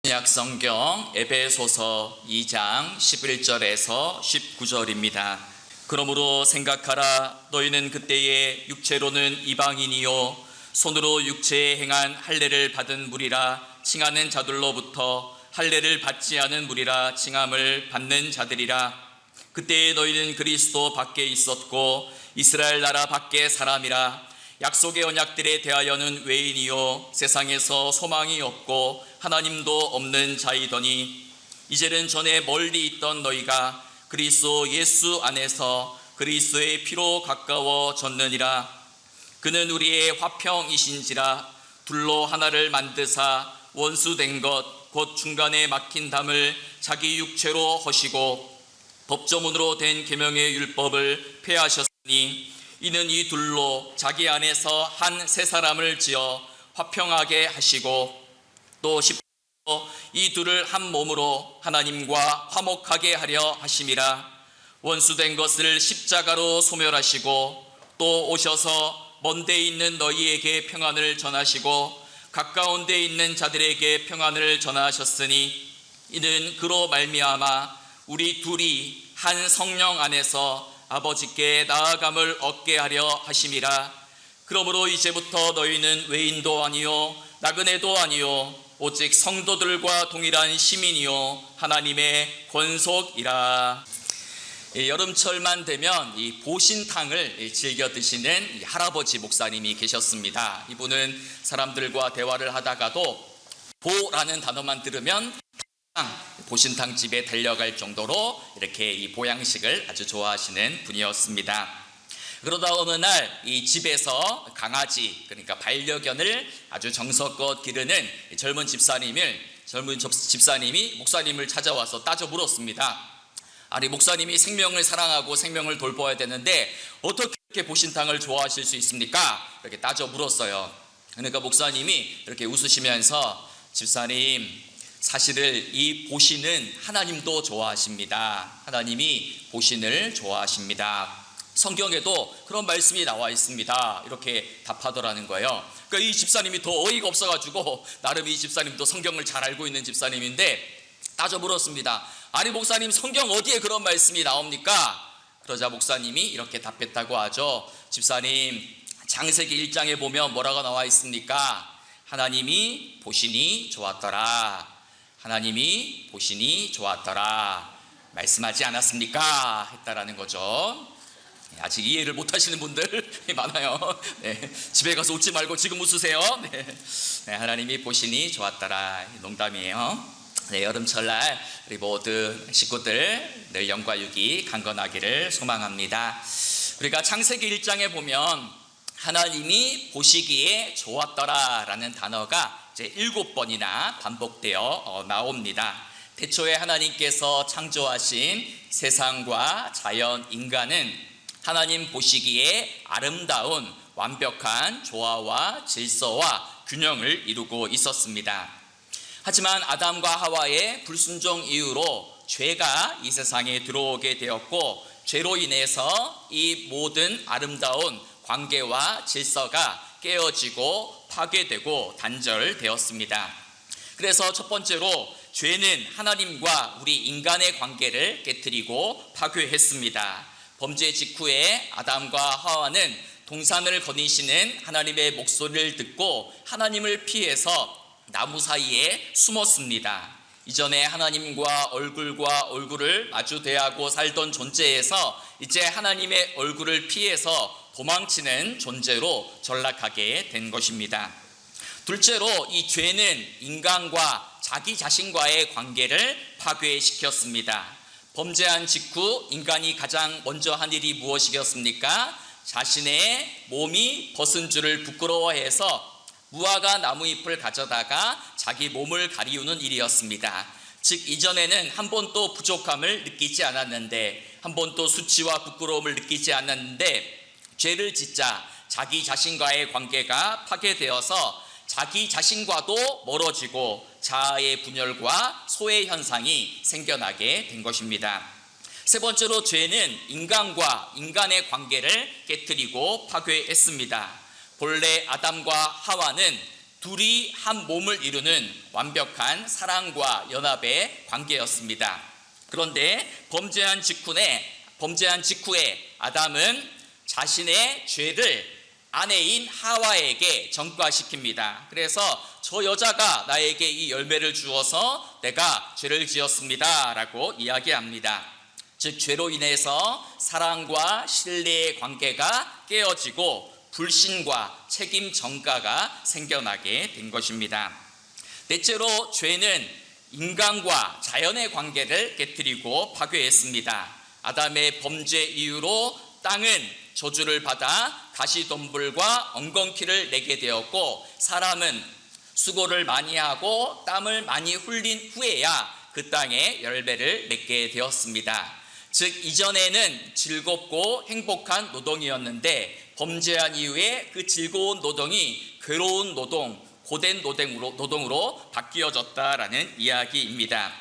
신약 성경 에베소서 2장 11절에서 19절입니다. 그러므로 생각하라. 너희는 그때에 육체로는 이방인이요 손으로 육체에 행한 할례를 받은 무리라 칭하는 자들로부터 할례를 받지 않은 무리라 칭함을 받는 자들이라. 그때에 너희는 그리스도 밖에 있었고 이스라엘 나라 밖에 사람이라. 약속의 언약들에 대하여는 외인이요 세상에서 소망이 없고 하나님도 없는 자이더니 이제는 전에 멀리 있던 너희가 그리스도 예수 안에서 그리스도의 피로 가까워졌느니라. 그는 우리의 화평이신지라. 둘로 하나를 만드사 원수된 것 곧 중간에 막힌 담을 자기 육체로 허시고 법조문으로 된 계명의 율법을 폐하셨으니 이는 이 둘로 자기 안에서 한 새 사람을 지어 화평하게 하시고 또 이 둘을 한 몸으로 하나님과 화목하게 하려 하심이라. 원수된 것을 십자가로 소멸하시고 또 오셔서 먼 데 있는 너희에게 평안을 전하시고 가까운 데 있는 자들에게 평안을 전하셨으니 이는 그로 말미암아 우리 둘이 한 성령 안에서 아버지께 나아감을 얻게 하려 하심이라. 그러므로 이제부터 너희는 외인도 아니요 나그네도 아니요 오직 성도들과 동일한 시민이요 하나님의 권속이라. 여름철만 되면 이 보신탕을 즐겨 드시는 할아버지 목사님이 계셨습니다. 이분은 사람들과 대화를 하다가도 보라는 단어만 들으면 보신탕 집에 달려갈 정도로 이렇게 이 보양식을 아주 좋아하시는 분이었습니다. 그러다 어느 날 이 집에서 강아지, 그러니까 반려견을 아주 정성껏 기르는 젊은 집사님이 목사님을 찾아와서 따져 물었습니다. 아니, 목사님이 생명을 사랑하고 생명을 돌보아야 되는데 어떻게 이렇게 보신탕을 좋아하실 수 있습니까? 이렇게 따져 물었어요. 그러니까 목사님이 이렇게 웃으시면서 집사님, 사실은 이 보신은 하나님도 좋아하십니다. 하나님이 보신을 좋아하십니다. 성경에도 그런 말씀이 나와 있습니다. 이렇게 답하더라는 거예요. 그러니까 이 집사님이 더 어이가 없어가지고 나름 이 집사님도 성경을 잘 알고 있는 집사님인데 따져 물었습니다. 아니, 목사님, 성경 어디에 그런 말씀이 나옵니까? 그러자 목사님이 이렇게 답했다고 하죠. 집사님, 창세기 1장에 보면 뭐라고 나와 있습니까? 하나님이 보시니 좋았더라. 하나님이 보시니 좋았더라. 말씀하지 않았습니까? 했다라는 거죠. 아직 이해를 못하시는 분들 많아요. 네, 집에 가서 웃지 말고 지금 웃으세요. 네, 하나님이 보시니 좋았더라. 농담이에요. 네, 여름철날 우리 모두 식구들 늘 영과 육이 강건하기를 소망합니다. 우리가 창세기 1장에 보면 하나님이 보시기에 좋았더라 라는 단어가 이제 7번이나 반복되어 나옵니다. 태초에 하나님께서 창조하신 세상과 자연, 인간은 하나님 보시기에 아름다운 완벽한 조화와 질서와 균형을 이루고 있었습니다. 하지만 아담과 하와의 불순종 이후로 죄가 이 세상에 들어오게 되었고, 죄로 인해서 이 모든 아름다운 관계와 질서가 깨어지고 파괴되고 단절되었습니다. 그래서 첫 번째로 죄는 하나님과 우리 인간의 관계를 깨뜨리고 파괴했습니다. 범죄 직후에 아담과 하와는 동산을 거니시는 하나님의 목소리를 듣고 하나님을 피해서 나무 사이에 숨었습니다. 이전에 하나님과 얼굴을 마주 대하고 살던 존재에서 이제 하나님의 얼굴을 피해서 도망치는 존재로 전락하게 된 것입니다. 둘째로 이 죄는 인간과 자기 자신과의 관계를 파괴시켰습니다. 범죄한 직후 인간이 가장 먼저 한 일이 무엇이겠습니까? 자신의 몸이 벗은 줄을 부끄러워해서 무화과 나무잎을 가져다가 자기 몸을 가리우는 일이었습니다. 즉, 이전에는 한 번도 부족함을 느끼지 않았는데, 한 번도 수치와 부끄러움을 느끼지 않았는데, 죄를 짓자 자기 자신과의 관계가 파괴되어서 자기 자신과도 멀어지고 자아의 분열과 소외 현상이 생겨나게 된 것입니다. 세 번째로 죄는 인간과 인간의 관계를 깨뜨리고 파괴했습니다. 본래 아담과 하와는 둘이 한 몸을 이루는 완벽한 사랑과 연합의 관계였습니다. 그런데 범죄한 직후에 아담은 자신의 죄를 아내인 하와에게 전가시킵니다. 그래서 저 여자가 나에게 이 열매를 주어서 내가 죄를 지었습니다 라고 이야기합니다. 즉 죄로 인해서 사랑과 신뢰의 관계가 깨어지고 불신과 책임 전가가 생겨나게 된 것입니다. 넷째로 죄는 인간과 자연의 관계를 깨뜨리고 파괴했습니다. 아담의 범죄 이후로 땅은 저주를 받아 가시덤불과 엉겅퀴를 내게 되었고, 사람은 수고를 많이 하고 땀을 많이 흘린 후에야 그 땅에 열매를 맺게 되었습니다. 즉 이전에는 즐겁고 행복한 노동이었는데 범죄한 이후에 그 즐거운 노동이 괴로운 노동, 고된 노동으로 바뀌어졌다라는 이야기입니다.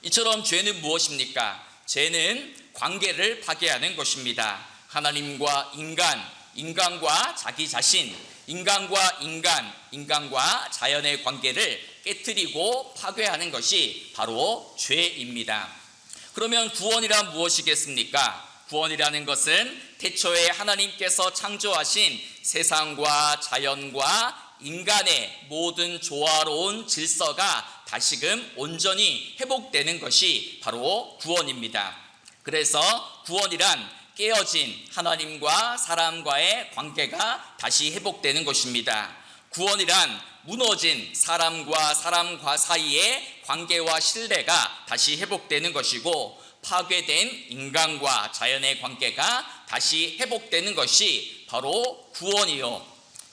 이처럼 죄는 무엇입니까? 죄는 관계를 파괴하는 것입니다. 하나님과 인간, 인간과 자기 자신, 인간과 인간, 인간과 자연의 관계를 깨뜨리고 파괴하는 것이 바로 죄입니다. 그러면 구원이란 무엇이겠습니까? 구원이라는 것은 태초에 하나님께서 창조하신 세상과 자연과 인간의 모든 조화로운 질서가 다시금 온전히 회복되는 것이 바로 구원입니다. 그래서 구원이란 깨어진 하나님과 사람과의 관계가 다시 회복되는 것입니다. 구원이란 무너진 사람과 사이의 관계와 신뢰가 다시 회복되는 것이고, 파괴된 인간과 자연의 관계가 다시 회복되는 것이 바로 구원이요,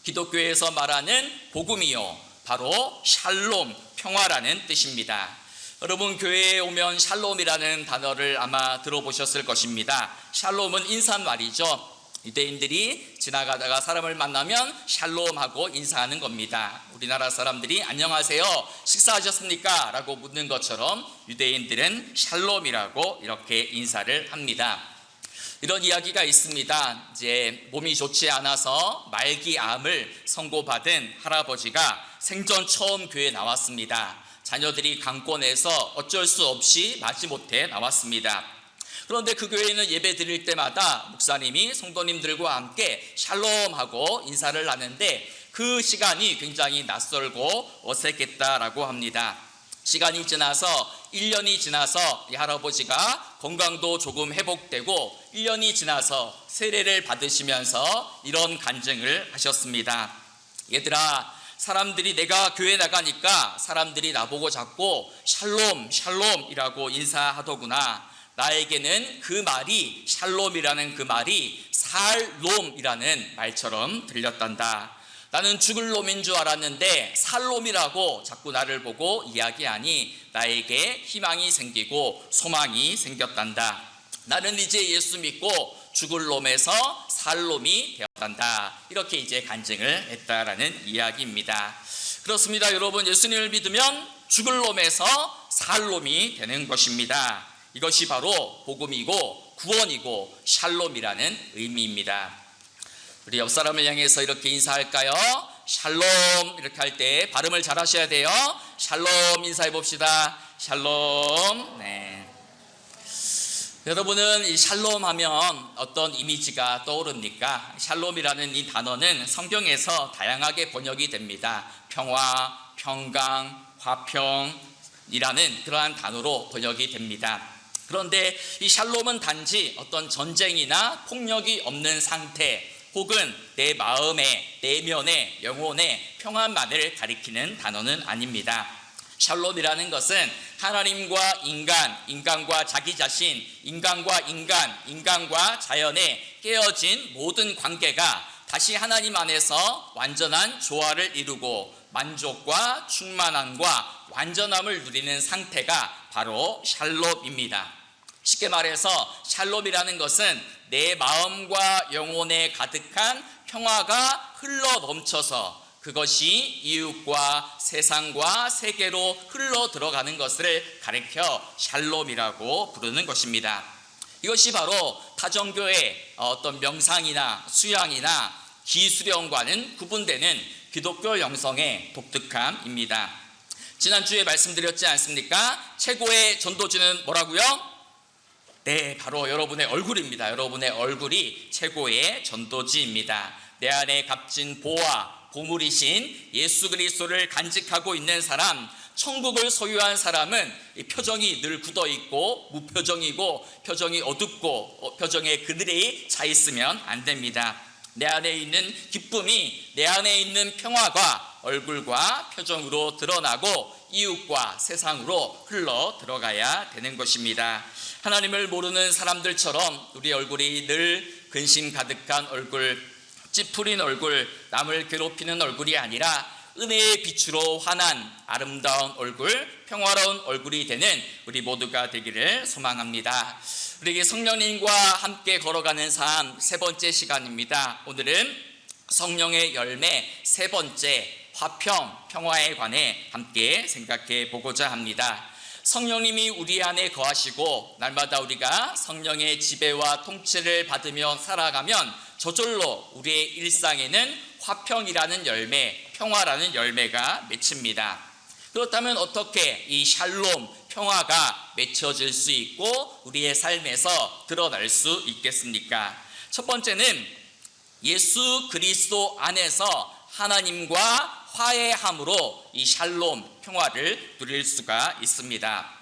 기독교에서 말하는 복음이요, 바로 샬롬, 평화라는 뜻입니다. 여러분, 교회에 오면 샬롬이라는 단어를 아마 들어보셨을 것입니다. 샬롬은 인사말이죠. 유대인들이 지나가다가 사람을 만나면 샬롬하고 인사하는 겁니다. 우리나라 사람들이 안녕하세요, 식사하셨습니까? 라고 묻는 것처럼 유대인들은 샬롬이라고 이렇게 인사를 합니다. 이런 이야기가 있습니다. 이제 몸이 좋지 않아서 말기암을 선고받은 할아버지가 생전 처음 교회에 나왔습니다. 자녀들이 강권해서 어쩔 수 없이 마지못해 나왔습니다. 그런데 그 교회는 예배 드릴 때마다 목사님이 성도님들과 함께 샬롬하고 인사를 하는데 그 시간이 굉장히 낯설고 어색했다라고 합니다. 시간이 지나서 1년이 지나서 이 할아버지가 건강도 조금 회복되고 1년이 지나서 세례를 받으시면서 이런 간증을 하셨습니다. 얘들아, 사람들이 내가 교회 나가니까 사람들이 나보고 자꾸 샬롬 샬롬이라고 인사하더구나. 나에게는 그 말이, 샬롬이라는 그 말이 살롬이라는 말처럼 들렸단다. 나는 죽을 놈인 줄 알았는데 살롬이라고 자꾸 나를 보고 이야기하니 나에게 희망이 생기고 소망이 생겼단다. 나는 이제 예수 믿고 죽을 놈에서 살롬이 되었단다. 이렇게 이제 간증을 했다라는 이야기입니다. 그렇습니다. 여러분, 예수님을 믿으면 죽을 놈에서 살롬이 되는 것입니다. 이것이 바로 복음이고 구원이고 샬롬이라는 의미입니다. 우리 옆 사람을 향해서 이렇게 인사할까요? 샬롬. 이렇게 할 때 발음을 잘 하셔야 돼요. 샬롬 인사해 봅시다. 샬롬. 네. 여러분은 이 샬롬 하면 어떤 이미지가 떠오릅니까? 샬롬이라는 이 단어는 성경에서 다양하게 번역이 됩니다. 평화, 평강, 화평이라는 그러한 단어로 번역이 됩니다. 그런데 이 샬롬은 단지 어떤 전쟁이나 폭력이 없는 상태, 혹은 내 마음의, 내면의, 영혼의 평안만을 가리키는 단어는 아닙니다. 샬롬이라는 것은 하나님과 인간, 인간과 자기 자신, 인간과 인간, 인간과 자연의 깨어진 모든 관계가 다시 하나님 안에서 완전한 조화를 이루고 만족과 충만함과 완전함을 누리는 상태가 바로 샬롬입니다. 쉽게 말해서 샬롬이라는 것은 내 마음과 영혼에 가득한 평화가 흘러 넘쳐서 그것이 이웃과 세상과 세계로 흘러 들어가는 것을 가리켜 샬롬이라고 부르는 것입니다. 이것이 바로 타종교의 어떤 명상이나 수양이나 기수령과는 구분되는 기독교 영성의 독특함입니다. 지난주에 말씀드렸지 않습니까? 최고의 전도지는 뭐라고요? 네, 바로 여러분의 얼굴입니다. 여러분의 얼굴이 최고의 전도지입니다. 내 안에 값진 보화, 보물이신 예수 그리스도를 간직하고 있는 사람, 천국을 소유한 사람은 표정이 늘 굳어있고 무표정이고 표정이 어둡고 표정에 그늘이 차 있으면 안 됩니다. 내 안에 있는 기쁨이, 내 안에 있는 평화가 얼굴과 표정으로 드러나고 이웃과 세상으로 흘러 들어가야 되는 것입니다. 하나님을 모르는 사람들처럼 우리 얼굴이 늘 근심 가득한 얼굴, 찌푸린 얼굴, 남을 괴롭히는 얼굴이 아니라 은혜의 빛으로 환한 아름다운 얼굴, 평화로운 얼굴이 되는 우리 모두가 되기를 소망합니다. 우리 성령님과 함께 걸어가는 삶 세 번째 시간입니다. 오늘은 성령의 열매 세 번째 화평, 평화에 관해 함께 생각해 보고자 합니다. 성령님이 우리 안에 거하시고 날마다 우리가 성령의 지배와 통치를 받으며 살아가면 저절로 우리의 일상에는 화평이라는 열매, 평화라는 열매가 맺힙니다. 그렇다면 어떻게 이 샬롬, 평화가 맺혀질 수 있고 우리의 삶에서 드러날 수 있겠습니까? 첫 번째는 예수 그리스도 안에서 하나님과 화해함으로 이 샬롬, 평화를 누릴 수가 있습니다.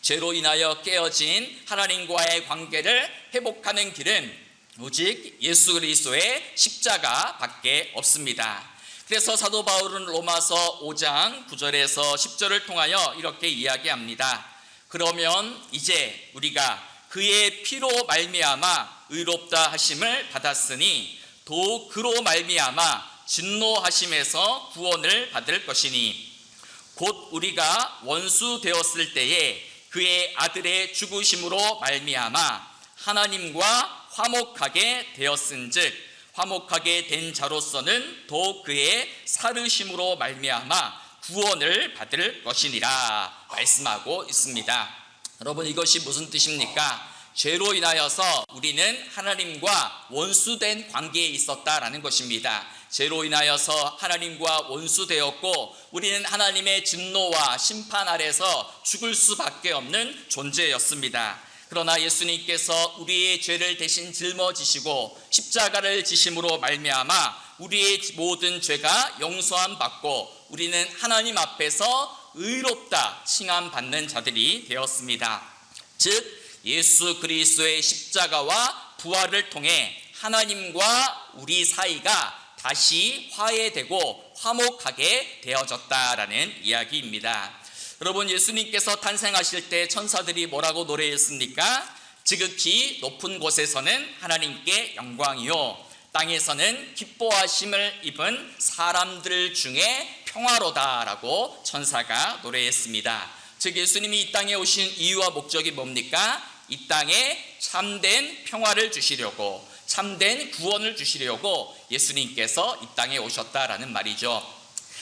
죄로 인하여 깨어진 하나님과의 관계를 회복하는 길은 오직 예수 그리스도의 십자가밖에 없습니다. 그래서 사도 바울은 로마서 5장 9절에서 10절을 통하여 이렇게 이야기합니다. 그러면 이제 우리가 그의 피로 말미암아 의롭다 하심을 받았으니 또 그로 말미암아 진노하심에서 구원을 받을 것이니 곧 우리가 원수 되었을 때에 그의 아들의 죽으심으로 말미암아 하나님과 화목하게 되었은즉 화목하게 된 자로서는 또 그의 살으심으로 말미암아 구원을 받을 것이니라 말씀하고 있습니다. 여러분, 이것이 무슨 뜻입니까? 죄로 인하여서 우리는 하나님과 원수된 관계에 있었다라는 것입니다. 죄로 인하여서 하나님과 원수되었고 우리는 하나님의 진노와 심판 아래서 죽을 수밖에 없는 존재였습니다. 그러나 예수님께서 우리의 죄를 대신 짊어지시고 십자가를 지심으로 말미암아 우리의 모든 죄가 용서함 받고 우리는 하나님 앞에서 의롭다 칭함받는 자들이 되었습니다. 즉 예수 그리스도의 십자가와 부활을 통해 하나님과 우리 사이가 다시 화해되고 화목하게 되어졌다라는 이야기입니다. 여러분, 예수님께서 탄생하실 때 천사들이 뭐라고 노래했습니까? 지극히 높은 곳에서는 하나님께 영광이요 땅에서는 기뻐하심을 입은 사람들 중에 평화로다라고 천사가 노래했습니다. 즉 예수님이 이 땅에 오신 이유와 목적이 뭡니까? 이 땅에 참된 평화를 주시려고, 참된 구원을 주시려고 예수님께서 이 땅에 오셨다라는 말이죠.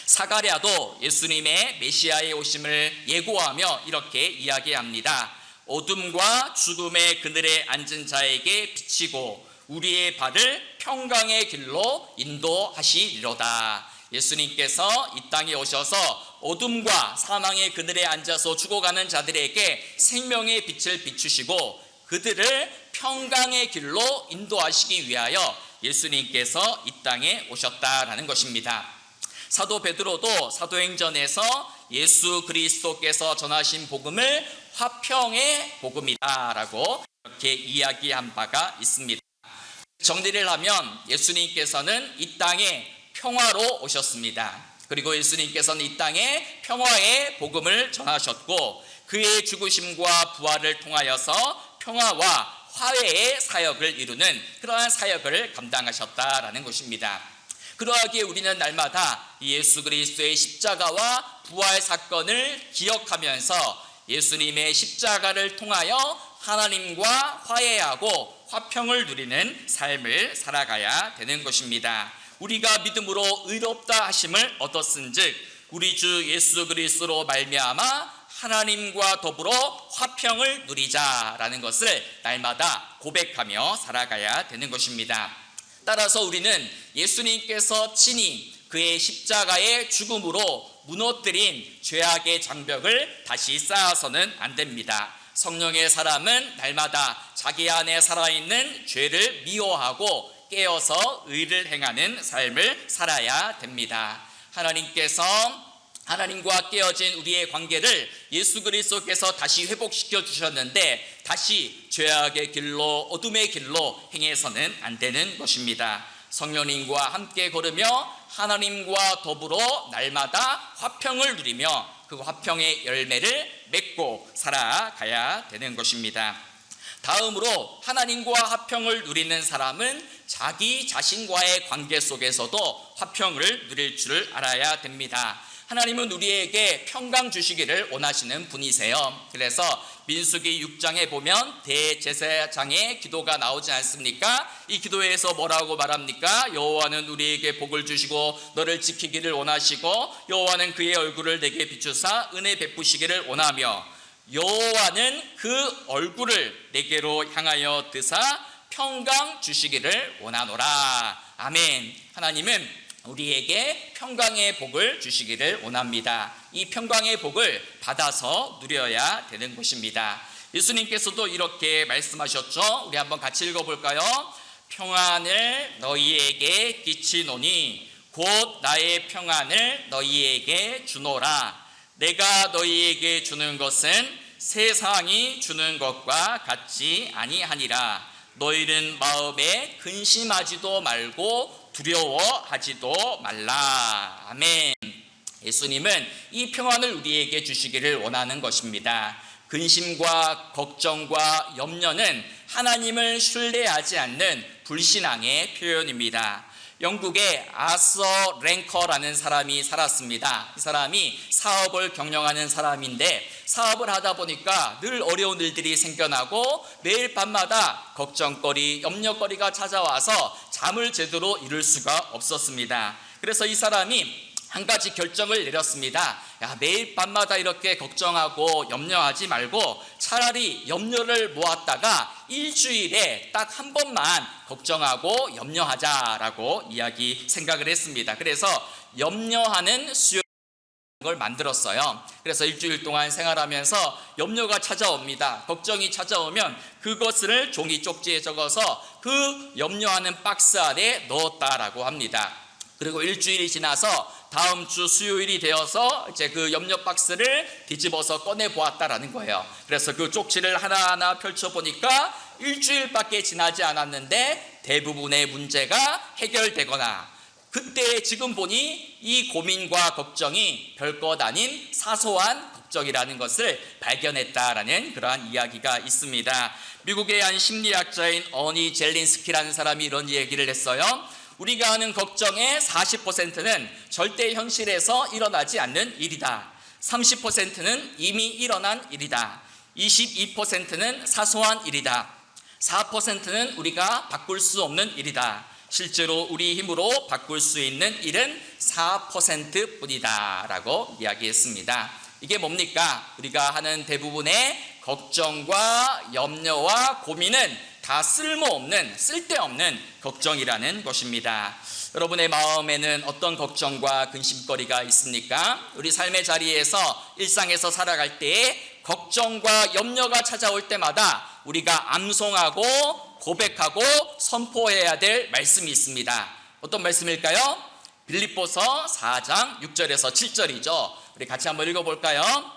사가랴도 예수님의 메시아의 오심을 예고하며 이렇게 이야기합니다. 어둠과 죽음의 그늘에 앉은 자에게 비치고 우리의 발을 평강의 길로 인도하시리로다. 예수님께서 이 땅에 오셔서 어둠과 사망의 그늘에 앉아서 죽어가는 자들에게 생명의 빛을 비추시고 그들을 평강의 길로 인도하시기 위하여 예수님께서 이 땅에 오셨다라는 것입니다. 사도 베드로도 사도행전에서 예수 그리스도께서 전하신 복음을 화평의 복음이다라고 이렇게 이야기한 바가 있습니다. 정리를 하면 예수님께서는 이 땅에 평화로 오셨습니다. 그리고 예수님께서는 이 땅에 평화의 복음을 전하셨고 그의 죽으심과 부활을 통하여서 평화와 화해의 사역을 이루는 그러한 사역을 감당하셨다라는 것입니다. 그러하기에 우리는 날마다 예수 그리스도의 십자가와 부활 사건을 기억하면서 예수님의 십자가를 통하여 하나님과 화해하고 화평을 누리는 삶을 살아가야 되는 것입니다. 우리가 믿음으로 의롭다 하심을 얻었은즉 우리 주 예수 그리스도로 말미암아 하나님과 더불어 화평을 누리자라는 것을 날마다 고백하며 살아가야 되는 것입니다. 따라서 우리는 예수님께서 친히 그의 십자가의 죽음으로 무너뜨린 죄악의 장벽을 다시 쌓아서는 안 됩니다. 성령의 사람은 날마다 자기 안에 살아있는 죄를 미워하고 깨어서 의를 행하는 삶을 살아야 됩니다. 하나님과 깨어진 우리의 관계를 예수 그리스도께서 다시 회복시켜 주셨는데 다시 죄악의 길로 어둠의 길로 행해서는 안 되는 것입니다. 성령님과 함께 걸으며 하나님과 더불어 날마다 화평을 누리며 그 화평의 열매를 맺고 살아가야 되는 것입니다. 다음으로 하나님과 화평을 누리는 사람은 자기 자신과의 관계 속에서도 화평을 누릴 줄 알아야 됩니다. 하나님은 우리에게 평강 주시기를 원하시는 분이세요. 그래서 민수기 6장에 보면 대제사장의 기도가 나오지 않습니까? 이 기도에서 뭐라고 말합니까? 여호와는 우리에게 복을 주시고 너를 지키기를 원하시고 여호와는 그의 얼굴을 내게 비추사 은혜 베푸시기를 원하며 여호와는 그 얼굴을 내게로 향하여 드사 평강 주시기를 원하노라. 아멘. 하나님은 우리에게 평강의 복을 주시기를 원합니다. 이 평강의 복을 받아서 누려야 되는 것입니다. 예수님께서도 이렇게 말씀하셨죠. 우리 한번 같이 읽어볼까요? 평안을 너희에게 끼치노니 곧 나의 평안을 너희에게 주노라. 내가 너희에게 주는 것은 세상이 주는 것과 같지 아니하니라. 너희는 마음에 근심하지도 말고 두려워하지도 말라. 아멘. 예수님은 이 평안을 우리에게 주시기를 원하는 것입니다. 근심과 걱정과 염려는 하나님을 신뢰하지 않는 불신앙의 표현입니다. 영국에 아서 랭커라는 사람이 살았습니다. 이 사람이 사업을 경영하는 사람인데 사업을 하다 보니까 늘 어려운 일들이 생겨나고 매일 밤마다 걱정거리, 염려거리가 찾아와서 잠을 제대로 이룰 수가 없었습니다. 그래서 이 사람이 한 가지 결정을 내렸습니다. 매일 밤마다 이렇게 걱정하고 염려하지 말고 차라리 염려를 모았다가 일주일에 딱 한 번만 걱정하고 염려하자라고 생각을 했습니다. 그래서 염려하는 수요일 걸 만들었어요. 그래서 일주일 동안 생활하면서 염려가 찾아옵니다. 걱정이 찾아오면 그것을 종이 쪽지에 적어서 그 염려하는 박스 안에 넣었다라고 합니다. 그리고 일주일이 지나서 다음 주 수요일이 되어서 이제 그 염려 박스를 뒤집어서 꺼내 보았다라는 거예요. 그래서 그 쪽지를 하나하나 펼쳐 보니까 일주일밖에 지나지 않았는데 대부분의 문제가 해결되거나 그때 지금 보니 이 고민과 걱정이 별것 아닌 사소한 걱정이라는 것을 발견했다라는 그러한 이야기가 있습니다. 미국의 한 심리학자인 어니 젤린스키라는 사람이 이런 얘기를 했어요. 우리가 하는 걱정의 40%는 절대 현실에서 일어나지 않는 일이다. 30%는 이미 일어난 일이다. 22%는 사소한 일이다. 4%는 우리가 바꿀 수 없는 일이다. 실제로 우리 힘으로 바꿀 수 있는 일은 4% 뿐이다 라고 이야기했습니다. 이게 뭡니까? 우리가 하는 대부분의 걱정과 염려와 고민은 다 쓸데없는 걱정이라는 것입니다. 여러분의 마음에는 어떤 걱정과 근심거리가 있습니까? 우리 삶의 자리에서 일상에서 살아갈 때에 걱정과 염려가 찾아올 때마다 우리가 암송하고 고백하고 선포해야 될 말씀이 있습니다. 어떤 말씀일까요? 빌립보서 4장 6절에서 7절이죠. 우리 같이 한번 읽어볼까요?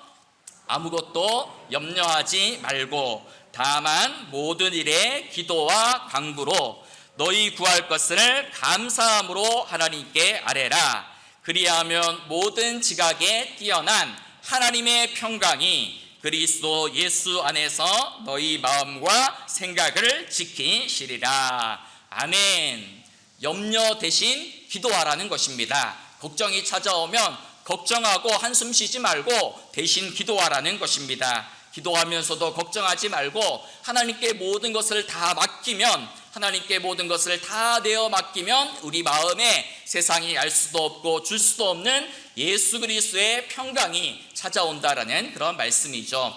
아무것도 염려하지 말고 다만 모든 일에 기도와 간구로 너희 구할 것을 감사함으로 하나님께 아뢰라. 그리하면 모든 지각에 뛰어난 하나님의 평강이 그리스도 예수 안에서 너희 마음과 생각을 지키시리라. 아멘. 염려 대신 기도하라는 것입니다. 걱정이 찾아오면 걱정하고 한숨 쉬지 말고 대신 기도하라는 것입니다. 기도하면서도 걱정하지 말고 하나님께 모든 것을 다 맡기면, 하나님께 모든 것을 다 내어 맡기면 우리 마음에 세상이 알 수도 없고 줄 수도 없는 예수 그리스도의 평강이 찾아온다라는 그런 말씀이죠.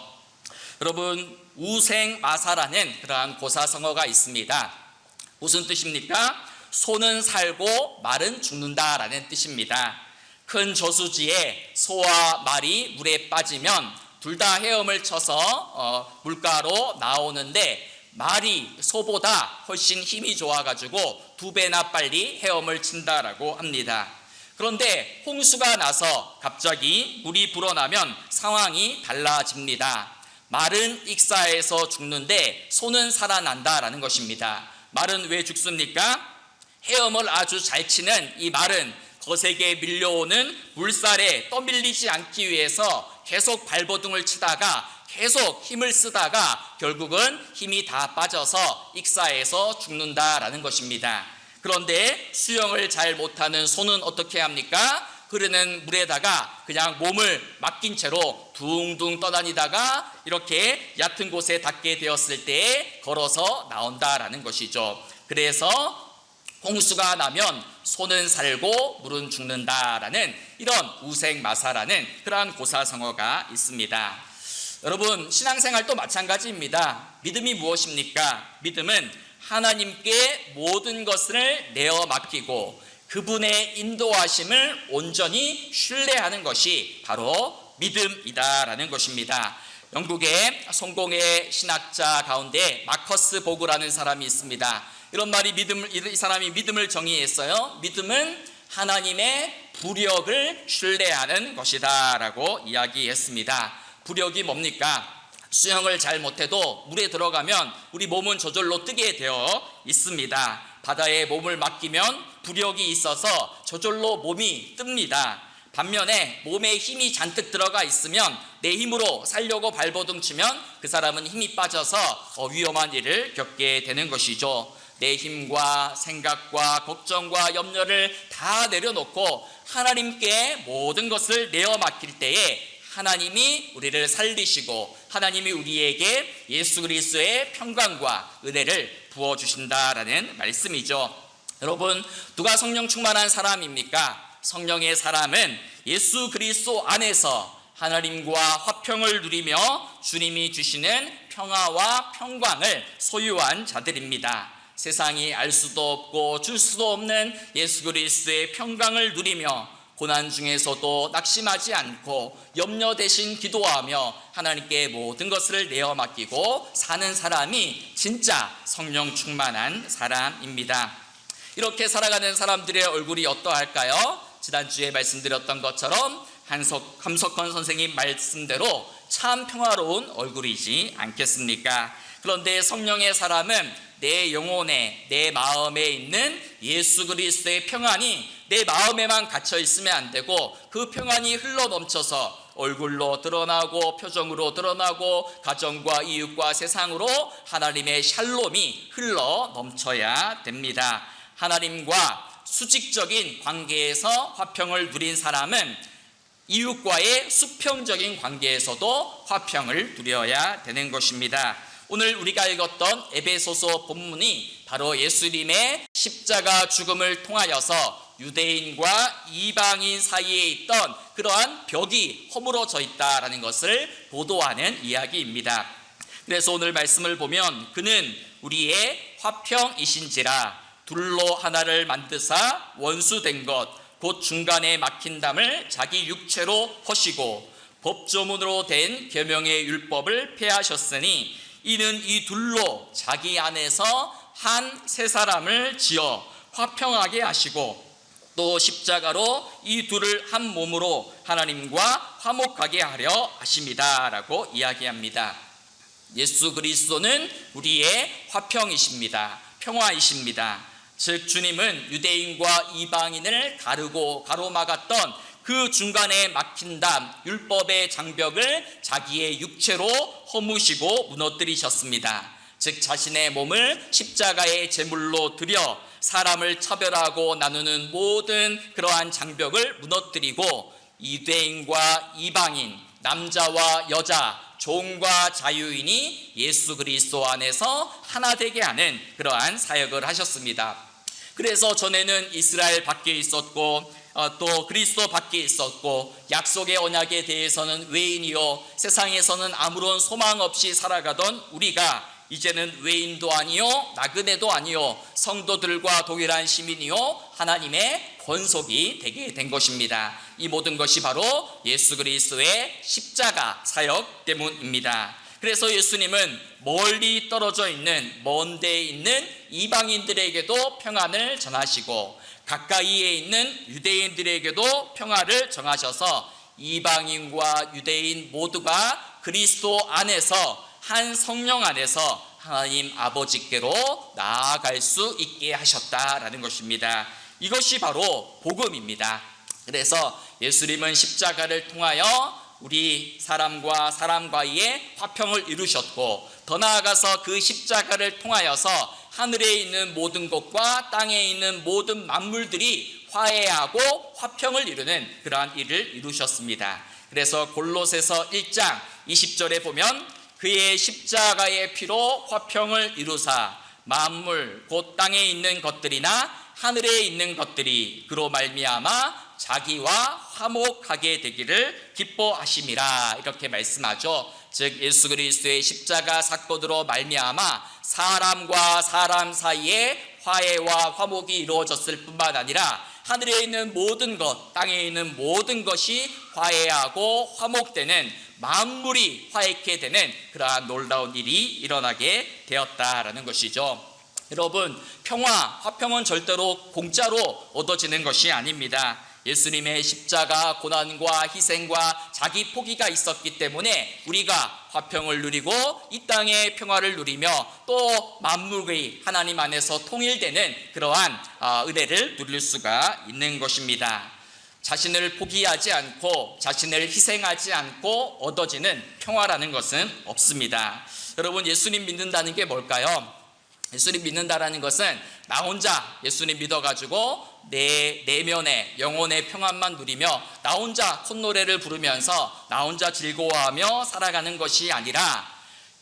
여러분, 우생마사라는 그러한 고사성어가 있습니다. 무슨 뜻입니까? 소는 살고 말은 죽는다라는 뜻입니다. 큰 저수지에 소와 말이 물에 빠지면 둘 다 헤엄을 쳐서 물가로 나오는데 말이 소보다 훨씬 힘이 좋아가지고 2배나 빨리 헤엄을 친다라고 합니다. 그런데 홍수가 나서 갑자기 물이 불어나면 상황이 달라집니다. 말은 익사해서 죽는데 소는 살아난다라는 것입니다. 말은 왜 죽습니까? 헤엄을 아주 잘 치는 이 말은 거세게 밀려오는 물살에 떠밀리지 않기 위해서 계속 발버둥을 치다가 계속 힘을 쓰다가 결국은 힘이 다 빠져서 익사해서 죽는다라는 것입니다. 그런데 수영을 잘 못하는 소는 어떻게 합니까? 흐르는 물에다가 그냥 몸을 맡긴 채로 둥둥 떠다니다가 이렇게 얕은 곳에 닿게 되었을 때 걸어서 나온다라는 것이죠. 그래서 홍수가 나면 소는 살고 물은 죽는다라는 이런 우생마사라는 그러한 고사성어가 있습니다. 여러분, 신앙생활도 마찬가지입니다. 믿음이 무엇입니까? 믿음은 하나님께 모든 것을 내어 맡기고 그분의 인도하심을 온전히 신뢰하는 것이 바로 믿음이다라는 것입니다. 영국의 성공의 신학자 가운데 마커스 보그라는 사람이 있습니다. 이 사람이 믿음을 정의했어요. 믿음은 하나님의 부력을 신뢰하는 것이다 라고 이야기했습니다. 부력이 뭡니까? 수영을 잘 못해도 물에 들어가면 우리 몸은 저절로 뜨게 되어 있습니다. 바다에 몸을 맡기면 부력이 있어서 저절로 몸이 뜹니다. 반면에 몸에 힘이 잔뜩 들어가 있으면 내 힘으로 살려고 발버둥 치면 그 사람은 힘이 빠져서 위험한 일을 겪게 되는 것이죠. 내 힘과 생각과 걱정과 염려를 다 내려놓고 하나님께 모든 것을 내어 맡길 때에 하나님이 우리를 살리시고 하나님이 우리에게 예수 그리스도의 평강과 은혜를 부어주신다라는 말씀이죠. 여러분, 누가 성령 충만한 사람입니까? 성령의 사람은 예수 그리스도 안에서 하나님과 화평을 누리며 주님이 주시는 평화와 평강을 소유한 자들입니다. 세상이 알 수도 없고 줄 수도 없는 예수 그리스도의 평강을 누리며 고난 중에서도 낙심하지 않고 염려 대신 기도하며 하나님께 모든 것을 내어 맡기고 사는 사람이 진짜 성령 충만한 사람입니다. 이렇게 살아가는 사람들의 얼굴이 어떠할까요? 지난주에 말씀드렸던 것처럼 함석헌 선생님 말씀대로 참 평화로운 얼굴이지 않겠습니까? 그런데 성령의 사람은 내 영혼에, 내 마음에 있는 예수 그리스도의 평안이 내 마음에만 갇혀 있으면 안 되고 그 평안이 흘러 넘쳐서 얼굴로 드러나고 표정으로 드러나고 가정과 이웃과 세상으로 하나님의 샬롬이 흘러 넘쳐야 됩니다. 하나님과 수직적인 관계에서 화평을 누린 사람은 이웃과의 수평적인 관계에서도 화평을 누려야 되는 것입니다. 오늘 우리가 읽었던 에베소서 본문이 바로 예수님의 십자가 죽음을 통하여서 유대인과 이방인 사이에 있던 그러한 벽이 허물어져 있다라는 것을 보도하는 이야기입니다. 그래서 오늘 말씀을 보면 그는 우리의 화평이신지라 둘로 하나를 만드사 원수된 것 곧 중간에 막힌 담을 자기 육체로 허시고 법조문으로 된 계명의 율법을 폐하셨으니 이는 이 둘로 자기 안에서 한 세 사람을 지어 화평하게 하시고 또 십자가로 이 둘을 한 몸으로 하나님과 화목하게 하려 하심이다 라고 이야기합니다. 예수 그리스도는 우리의 화평이십니다. 평화이십니다. 즉 주님은 유대인과 이방인을 가로막았던 그 중간에 막힌 담 율법의 장벽을 자기의 육체로 허무시고 무너뜨리셨습니다. 즉 자신의 몸을 십자가의 제물로 드려 사람을 차별하고 나누는 모든 그러한 장벽을 무너뜨리고 유대인과 이방인, 남자와 여자, 종과 자유인이 예수 그리스도 안에서 하나 되게 하는 그러한 사역을 하셨습니다. 그래서 전에는 이스라엘 밖에 있었고 또 그리스도 밖에 있었고 약속의 언약에 대해서는 외인이요 세상에서는 아무런 소망 없이 살아가던 우리가 이제는 외인도 아니요 나그네도 아니요 성도들과 동일한 시민이요 하나님의 권속이 되게 된 것입니다. 이 모든 것이 바로 예수 그리스도의 십자가 사역 때문입니다. 그래서 예수님은 멀리 떨어져 있는 먼 데에 있는 이방인들에게도 평안을 전하시고 가까이에 있는 유대인들에게도 평화를 정하셔서 이방인과 유대인 모두가 그리스도 안에서 한 성령 안에서 하나님 아버지께로 나아갈 수 있게 하셨다라는 것입니다. 이것이 바로 복음입니다. 그래서 예수님은 십자가를 통하여 우리 사람과 사람과의 화평을 이루셨고 더 나아가서 그 십자가를 통하여서 하늘에 있는 모든 것과 땅에 있는 모든 만물들이 화해하고 화평을 이루는 그러한 일을 이루셨습니다. 그래서 골로새서 1장 20절에 보면 그의 십자가의 피로 화평을 이루사 만물 곧 땅에 있는 것들이나 하늘에 있는 것들이 그로 말미암아 자기와 화목하게 되기를 기뻐하심이라 이렇게 말씀하죠. 즉 예수 그리스도의 십자가 사건으로 말미암아 사람과 사람 사이에 화해와 화목이 이루어졌을 뿐만 아니라 하늘에 있는 모든 것, 땅에 있는 모든 것이 화해하고 화목되는 만물이 화해케 되는 그러한 놀라운 일이 일어나게 되었다라는 것이죠. 여러분, 평화, 화평은 절대로 공짜로 얻어지는 것이 아닙니다. 예수님의 십자가 고난과 희생과 자기 포기가 있었기 때문에 우리가 화평을 누리고 이 땅의 평화를 누리며 또 만물이 하나님 안에서 통일되는 그러한 은혜를 누릴 수가 있는 것입니다. 자신을 포기하지 않고 자신을 희생하지 않고 얻어지는 평화라는 것은 없습니다. 여러분, 예수님 믿는다는 게 뭘까요? 예수님 믿는다라는 것은 나 혼자 예수님 믿어가지고 내 내면의 영혼의 평안만 누리며 나 혼자 콧노래를 부르면서 나 혼자 즐거워하며 살아가는 것이 아니라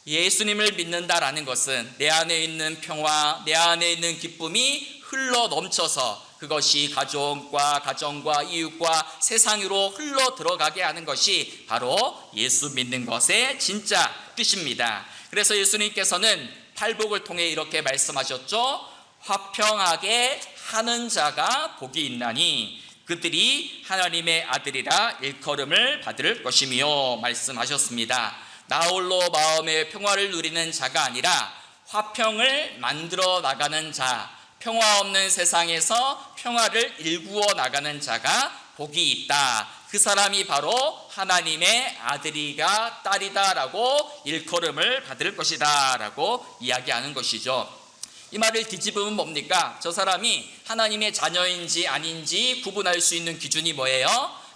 예수님을 믿는다라는 것은 내 안에 있는 평화, 내 안에 있는 기쁨이 흘러 넘쳐서 그것이 가정과 이웃과 세상으로 흘러 들어가게 하는 것이 바로 예수 믿는 것의 진짜 뜻입니다. 그래서 예수님께서는 팔복을 통해 이렇게 말씀하셨죠. 화평하게 하는 자가 복이 있나니 그들이 하나님의 아들이라 일컬음을 받을 것이며 말씀하셨습니다. 나 홀로 마음의 평화를 누리는 자가 아니라 화평을 만들어 나가는 자, 평화 없는 세상에서 평화를 일구어 나가는 자가 복이 있다. 그 사람이 바로 하나님의 아들이가 딸이다라고 일컬음을 받을 것이다라고 이야기하는 것이죠. 이 말을 뒤집으면 뭡니까? 저 사람이 하나님의 자녀인지 아닌지 구분할 수 있는 기준이 뭐예요?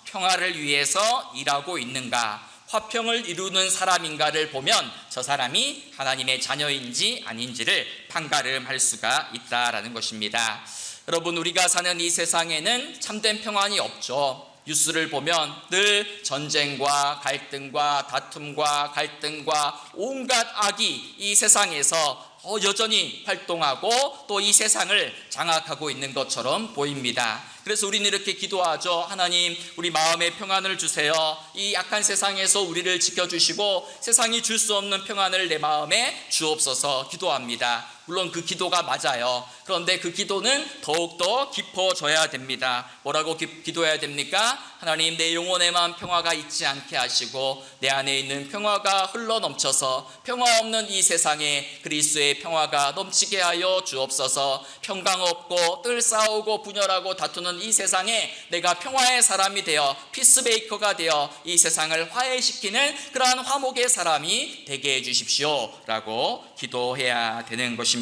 평화를 위해서 일하고 있는가? 화평을 이루는 사람인가를 보면 저 사람이 하나님의 자녀인지 아닌지를 판가름할 수가 있다라는 것입니다. 여러분, 우리가 사는 이 세상에는 참된 평안이 없죠. 뉴스를 보면 늘 전쟁과 갈등과 다툼과 갈등과 온갖 악이 이 세상에서 여전히 활동하고 또 이 세상을 장악하고 있는 것처럼 보입니다. 그래서 우리는 이렇게 기도하죠. 하나님, 우리 마음에 평안을 주세요. 이 약한 세상에서 우리를 지켜주시고 세상이 줄 수 없는 평안을 내 마음에 주옵소서 기도합니다. 물론 그 기도가 맞아요. 그런데 그 기도는 더욱더 깊어져야 됩니다. 뭐라고 기도해야 됩니까? 하나님, 내 영혼에만 평화가 있지 않게 하시고 내 안에 있는 평화가 흘러 넘쳐서 평화 없는 이 세상에 그리스도의 평화가 넘치게 하여 주옵소서. 평강 없고 늘 싸우고 분열하고 다투는 이 세상에 내가 평화의 사람이 되어 피스메이커가 되어 이 세상을 화해시키는 그러한 화목의 사람이 되게 해주십시오 라고 기도해야 되는 것입니다.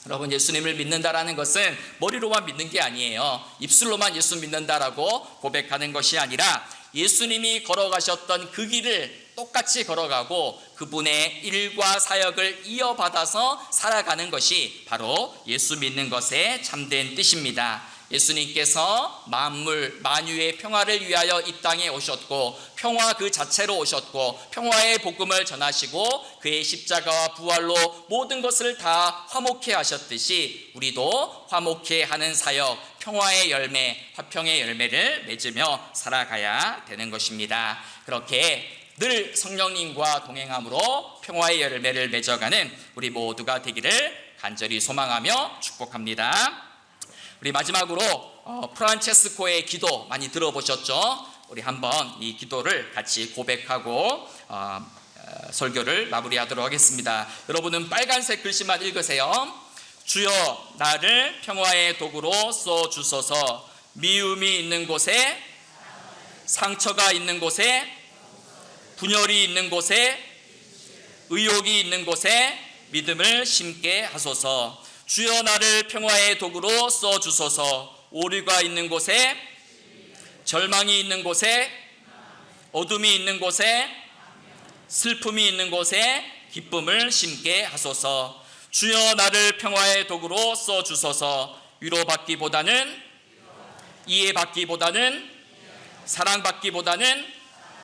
여러분, 예수님을 믿는다라는 것은 머리로만 믿는 게 아니에요. 입술로만 예수 믿는다라고 고백하는 것이 아니라 예수님이 걸어가셨던 그 길을 똑같이 걸어가고 그분의 일과 사역을 이어받아서 살아가는 것이 바로 예수 믿는 것의 참된 뜻입니다. 예수님께서 만물, 만유의 평화를 위하여 이 땅에 오셨고 평화 그 자체로 오셨고 평화의 복음을 전하시고 그의 십자가와 부활로 모든 것을 다 화목케 하셨듯이 우리도 화목케 하는 사역, 평화의 열매, 화평의 열매를 맺으며 살아가야 되는 것입니다. 그렇게 늘 성령님과 동행함으로 평화의 열매를 맺어가는 우리 모두가 되기를 간절히 소망하며 축복합니다. 우리 마지막으로 프란체스코의 기도 많이 들어보셨죠? 우리 한번 이 기도를 같이 고백하고 설교를 마무리하도록 하겠습니다. 여러분은 빨간색 글씨만 읽으세요. 주여 나를 평화의 도구로 써주소서. 미움이 있는 곳에, 상처가 있는 곳에, 분열이 있는 곳에, 의욕이 있는 곳에 믿음을 심게 하소서. 주여 나를 평화의 도구로 써주소서. 오류가 있는 곳에, 절망이 있는 곳에, 어둠이 있는 곳에, 슬픔이 있는 곳에 기쁨을 심게 하소서. 주여 나를 평화의 도구로 써주소서. 위로받기보다는, 이해받기보다는, 사랑받기보다는